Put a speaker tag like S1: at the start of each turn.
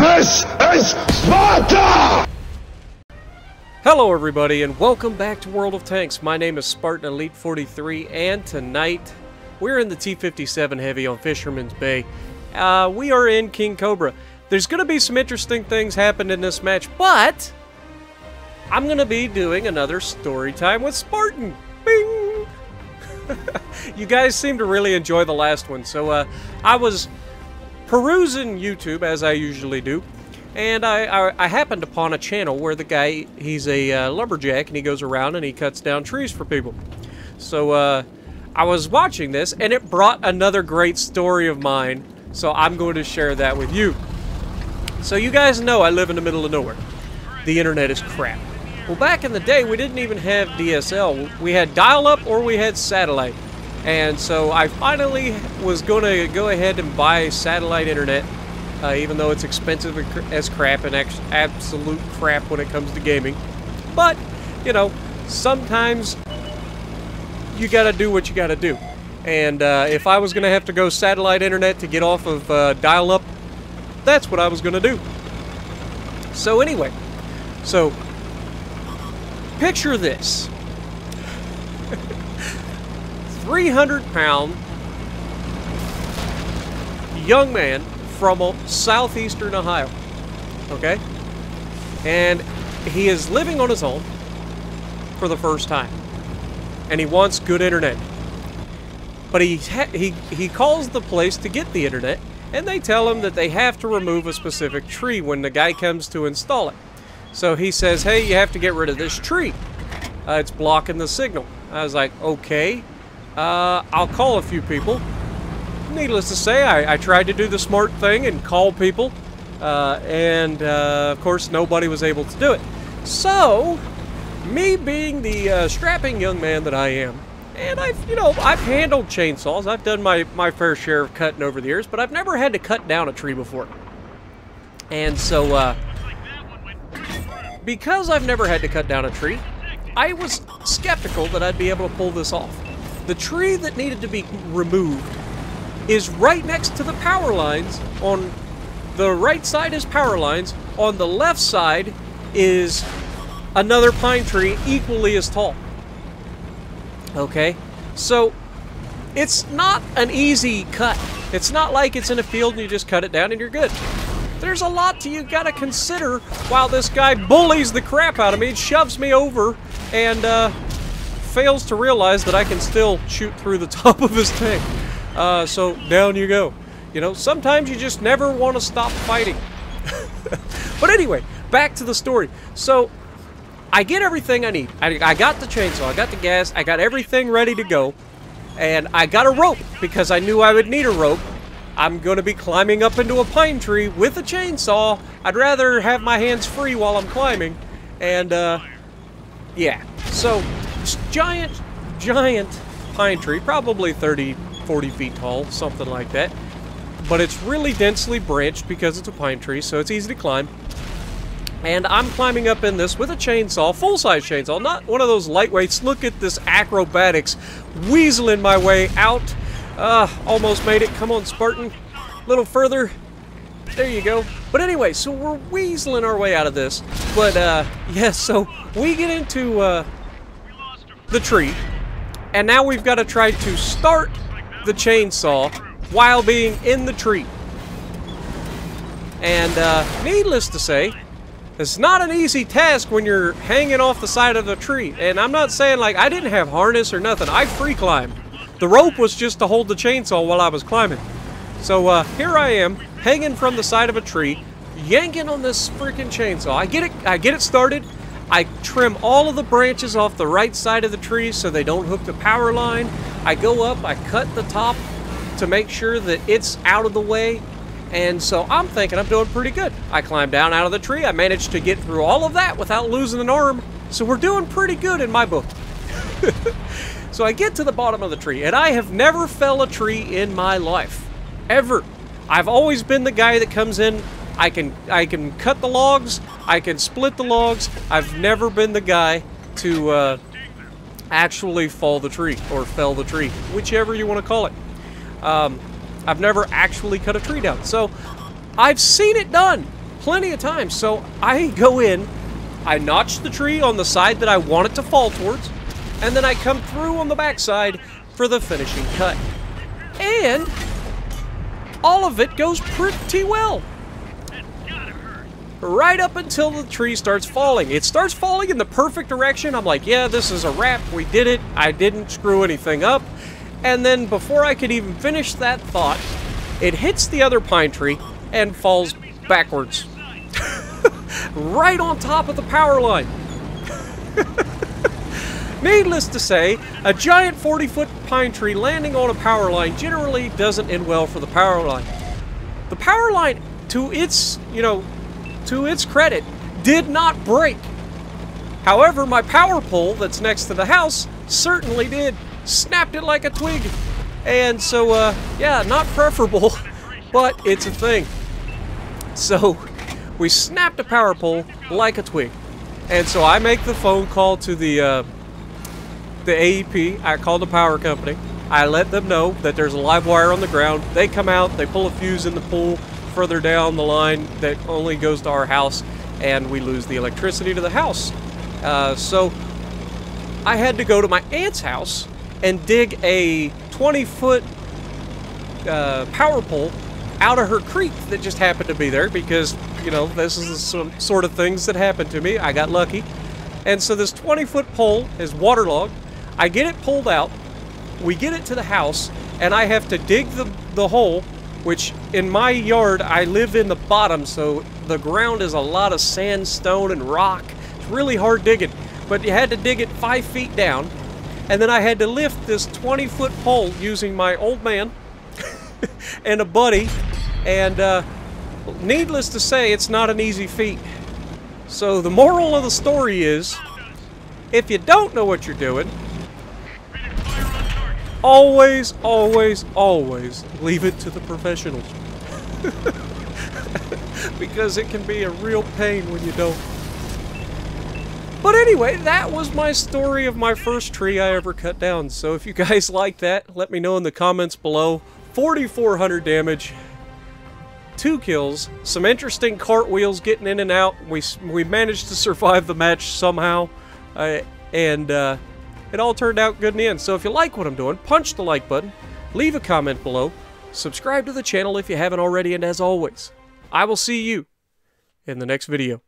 S1: This is Sparta!
S2: Hello everybody and welcome back to World of Tanks. My name is Spartan Elite 43 and tonight we're in the T-57 Heavy on Fisherman's Bay. We are in King Cobra. There's going to be some interesting things happen in this match, but I'm going to be doing another story time with Spartan. Bing! You guys seem to really enjoy the last one, so I was perusing YouTube as I usually do, and I happened upon a channel where the guy, he's a lumberjack, and he goes around and he cuts down trees for people. So I was watching this, and it brought another great story of mine, so I'm going to share that with you. So you guys know I live in the middle of nowhere. The internet is crap. Well, back in the day, we didn't even have DSL. We had dial-up or we had satellite. And so I finally was going to go ahead and buy satellite internet, even though it's expensive as crap and absolute crap when it comes to gaming. But, you know, sometimes you gotta do what you gotta do. And if I was gonna have to go satellite internet to get off of dial-up, that's what I was gonna do. So anyway, so picture this. 300-pound young man from southeastern Ohio, okay? And he is living on his own for the first time. And he wants good internet. But he calls the place to get the internet, and they tell him that they have to remove a specific tree when the guy comes to install it. So he says, hey, you have to get rid of this tree. It's blocking the signal. I was like, okay, I'll call a few people. Needless to say, I tried to do the smart thing and call people, and of course nobody was able to do it. So me being the strapping young man that I am, and I've handled chainsaws. I've done my fair share of cutting over the years, but I've never had to cut down a tree before. And so, because I've never had to cut down a tree, I was skeptical that I'd be able to pull this off. The tree that needed to be removed is right next to the power lines. On the right side is power lines. On the left side is another pine tree equally as tall. Okay, so it's not an easy cut. It's not like it's in a field and you just cut it down and you're good. There's a lot you gotta consider while this guy bullies the crap out of me, shoves me over, and fails to realize that I can still shoot through the top of his tank. So down you go. You know, sometimes you just never want to stop fighting. But anyway, back to the story. So I get everything I need. I got the chainsaw, I got the gas, I got everything ready to go. And I got a rope because I knew I would need a rope. I'm going to be climbing up into a pine tree with a chainsaw. I'd rather have my hands free while I'm climbing. And, yeah. So, giant pine tree, probably 30, 40 feet tall, something like that. But it's really densely branched because it's a pine tree, so it's easy to climb. And I'm climbing up in this with a chainsaw, full-size chainsaw, not one of those lightweights. Look at this acrobatics, weaseling my way out. Almost made it. Come on, Spartan. A little further. There you go. But anyway, so we're weaseling our way out of this. But, yeah, so we get into, the tree. And now we've got to try to start the chainsaw while being in the tree. And, needless to say, it's not an easy task when you're hanging off the side of the tree. And I'm not saying, like, I didn't have harness or nothing. I free climbed. The rope was just to hold the chainsaw while I was climbing. So, here I am, hanging from the side of a tree, yanking on this freaking chainsaw. I get it started. I trim all of the branches off the right side of the tree so they don't hook the power line. I go up, I cut the top to make sure that it's out of the way. And so I'm thinking I'm doing pretty good. I climbed down out of the tree. I managed to get through all of that without losing an arm. So we're doing pretty good in my book. So I get to the bottom of the tree, and I have never fell a tree in my life. Ever. I've always been the guy that comes in. I can cut the logs. I can split the logs. I've never been the guy to actually fall the tree or fell the tree, whichever you want to call it. I've never actually cut a tree down. So I've seen it done. plenty of times. So I go in, I notch the tree on the side that I want it to fall towards, and then I come through on the backside for the finishing cut. And all of it goes pretty well. Right up until the tree starts falling. It starts falling in the perfect direction. I'm like, yeah, this is a wrap. We did it. I didn't screw anything up. And then before I could even finish that thought, it hits the other pine tree and falls backwards. Right on top of the power line. Needless to say, a giant 40-foot pine tree landing on a power line generally doesn't end well for the power line. The power line, to its, to its credit, did not break. However, my power pole that's next to the house certainly did. Snapped it like a twig. And so, yeah, not preferable, but it's a thing. So, we snapped a power pole like a twig. And so I make the phone call to the AEP. I call the power company. I let them know that there's a live wire on the ground. They come out, they pull a fuse in the pool further down the line that only goes to our house, and we lose the electricity to the house. So I had to go to my aunt's house and dig a 20-foot power pole out of her creek that just happened to be there because, this is some sort of things that happened to me. I got lucky. And so this 20-foot pole is waterlogged. I get it pulled out. We get it to the house, and I have to dig the hole, which in my yard, I live in the bottom, so the ground is a lot of sandstone and rock. It's really hard digging, but you had to dig it 5 feet down, and then I had to lift this 20-foot pole using my old man and a buddy, and needless to say, it's not an easy feat. So the moral of the story is, if you don't know what you're doing, always, always, always leave it to the professionals. Because it can be a real pain when you don't. But anyway, that was my story of my first tree I ever cut down. So if you guys like that, let me know in the comments below. 4,400 damage, 2 kills, some interesting cartwheels getting in and out. We managed to survive the match somehow. It all turned out good in the end. So if you like what I'm doing, punch the like button, leave a comment below, subscribe to the channel if you haven't already, and as always, I will see you in the next video.